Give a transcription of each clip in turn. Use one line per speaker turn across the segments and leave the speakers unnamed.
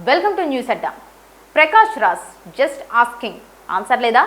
Welcome to news Adda. Prakash Raj just asking answer లేదా?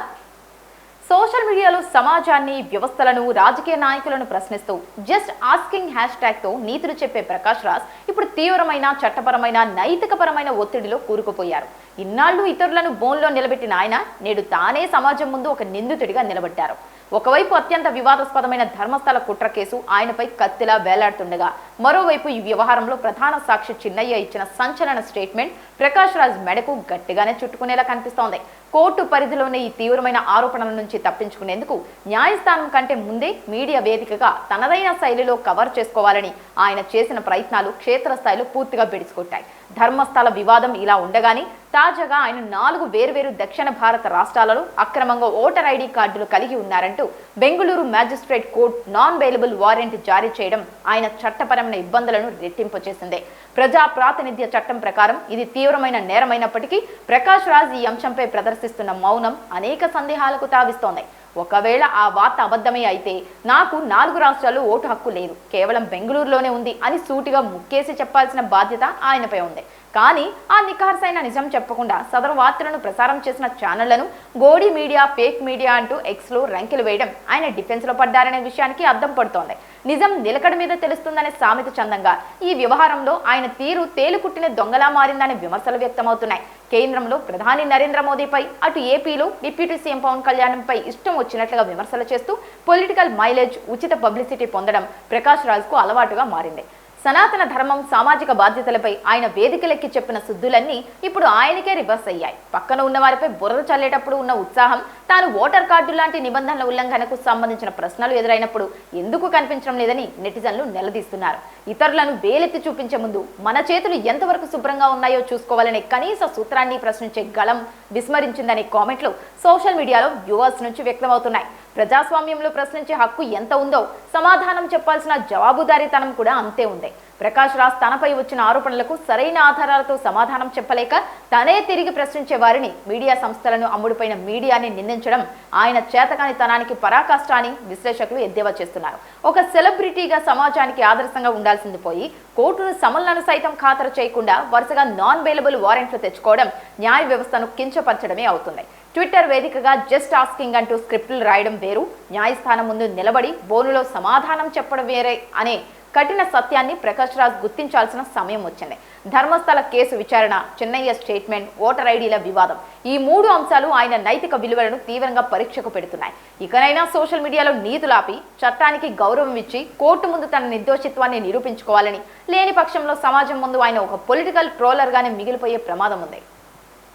Social మీడియాలో సమాజాన్ని, వ్యవస్థలను, రాజకీయ నాయకులను ప్రశ్నిస్తూ జస్ట్ ఆస్కింగ్ హ్యాష్ ట్యాగ్ తో నీతులు చెప్పే ప్రకాష్ రాజ్ ఇప్పుడు తీవ్రమైన చట్టపరమైన, నైతికపరమైన ఒత్తిడిలో కూరుకుపోయారు. ఇన్నాళ్లు ఇతరులను బోన్లో నిలబెట్టిన ఆయన నేడు తానే సమాజం ముందు ఒక నిందితుడిగా నిలబడ్డారు. ఒకవైపు అత్యంత వివాదాస్పదమైన ధర్మస్థల కుట్ర కేసు ఆయనపై కత్తిలా వేలాడుతుండగా, మరోవైపు ఈ వ్యవహారంలో ప్రధాన సాక్షి చిన్నయ్య ఇచ్చిన సంచలన స్టేట్మెంట్ ప్రకాష్ రాజ్ మెడకు గట్టిగానే చుట్టుకునేలా కనిపిస్తోంది. కోర్టు పరిధిలోనే ఈ తీవ్రమైన ఆరోపణల నుంచి తప్పించుకునేందుకు న్యాయస్థానం కంటే ముందే మీడియా వేదికగా తనదైన శైలిలో కవర్ చేసుకోవాలని ఆయన చేసిన ప్రయత్నాలు క్షేత్రస్థాయిలో పూర్తిగా బెడిసికొట్టాయి. ధర్మస్థల వివాదం ఇలా ఉండగానే తాజాగా ఆయన 4 వేర్వేరు దక్షిణ భారత రాష్ట్రాలలో అక్రమంగా ఓటర్ ఐడి కార్డులు కలిగి ఉన్నారంటూ Bengaluru magistrate court non bailable warrant జారీ చేయడం ఆయన చట్టపరమైన ఇబ్బందులను రెట్టింపు చేసింది. ప్రజా ప్రాతినిధ్య చట్టం ప్రకారం ఇది తీవ్రమైన నేరమైనప్పటికీ ప్రకాష్ రాజ్ ఈ అంశంపై ప్రదర్శిస్తున్న మౌనం అనేక సందేహాలకు తావిస్తోంది. ఒకవేళ ఆ వార్త అబద్ధమే అయితే నాకు 4 రాష్ట్రాల్లో ఓటు హక్కు లేదు, కేవలం బెంగళూరులోనే ఉంది అని సూటిగా ముక్కేసి చెప్పాల్సిన బాధ్యత ఆయనపై ఉంది. కానీ ఆ నిఖార్సైన నిజం చెప్పకుండా సదరు వార్తలను ప్రసారం చేసిన ఛానళ్లను గోడి మీడియా, ఫేక్ మీడియా అంటూ ఎక్స్లో రంకెలు వేయడం ఆయన డిఫెన్స్లో పడ్డారనే విషయానికి అద్దం పడుతోంది. నిజం నిలకడ మీద తెలుస్తుందనే సామెత చందంగా ఈ వ్యవహారంలో ఆయన తీరు తేలుకుట్టిన దొంగలా మారిందనే విమర్శలు వ్యక్తమవుతున్నాయి. కేంద్రంలో ప్రధాని నరేంద్ర మోదీపై, అటు ఏపీలో డిప్యూటీ సీఎం పవన్ కళ్యాణ్పై ఇష్టం వచ్చినట్లుగా విమర్శలు చేస్తూ పొలిటికల్ మైలేజ్, ఉచిత పబ్లిసిటీ పొందడం ప్రకాష్ రాజ్కు అలవాటుగా మారింది. సనాతన ధర్మం, సామాజిక బాధ్యతలపై ఆయన వేదికలెక్కి చెప్పిన సుద్దులన్నీ ఇప్పుడు ఆయనకే రివర్స్ అయ్యాయి. పక్కన ఉన్న వారిపై బురద చల్లేటప్పుడు ఉన్న ఉత్సాహం తాను ఓటర్ కార్డు లాంటి నిబంధనల ఉల్లంఘనకు సంబంధించిన ప్రశ్నలు ఎదురైనప్పుడు ఎందుకు కనిపించడం లేదని నెటిజన్లు నిలదీస్తున్నారు. ఇతరులను వేలెత్తి చూపించే ముందు మన చేతులు ఎంతవరకు శుభ్రంగా ఉన్నాయో చూసుకోవాలనే కనీస సూత్రాన్ని ప్రశ్నించే గళం విస్మరించిందనే కామెంట్లు సోషల్ మీడియాలో వ్యూవర్స్ నుంచి వ్యక్తమవుతున్నాయి. ప్రజాస్వామ్యంలో ప్రశ్నించే హక్కు ఎంత ఉందో సమాధానం చెప్పాల్సిన జవాబుదారీతనం కూడా అంతే ఉంది. ప్రకాష్ రాజ్ తనపై వచ్చిన ఆరోపణలకు సరైన ఆధారాలతో సమాధానం చెప్పలేక తనే తిరిగి ప్రశ్నించే వారిని, మీడియా సంస్థలను, అమ్ముడుపోయిన మీడియాని నిందించడం ఆయన చేతకాని తనానికి పరాకాష్ట అని విశ్లేషకులు ఎద్దేవా చేస్తున్నారు. ఒక సెలబ్రిటీగా సమాజానికి ఆదర్శంగా ఉండాల్సింది పోయి కోర్టును సమన్లను సైతం ఖాతరు చేయకుండా వరుసగా నాన్ బెయిలబుల్ వారెంట్లు తెచ్చుకోవడం న్యాయ వ్యవస్థను కించపరచడమే అవుతుంది. ట్విట్టర్ వేదికగా జస్ట్ ఆస్కింగ్ అంటూ స్క్రిప్టులు రాయడం వేరు, న్యాయస్థానం ముందు నిలబడి బోనులో సమాధానం చెప్పడం వేరే అనే కఠిన సత్యాన్ని ప్రకాష్ రాజ్ గుర్తించాల్సిన సమయం వచ్చింది. ధర్మస్థల కేసు విచారణ, చిన్నయ్య స్టేట్మెంట్, ఓటర్ ఐడీల వివాదం, ఈ 3 అంశాలు ఆయన నైతిక విలువలను తీవ్రంగా పరీక్షకు పెడుతున్నాయి. ఇకనైనా సోషల్ మీడియాలో నీతులాపి చట్టానికి గౌరవం ఇచ్చి కోర్టు ముందు తన నిర్దోషిత్వాన్ని నిరూపించుకోవాలని, లేని పక్షంలో సమాజం ముందు ఆయన ఒక పొలిటికల్ ట్రోలర్గానే మిగిలిపోయే ప్రమాదం ఉంది.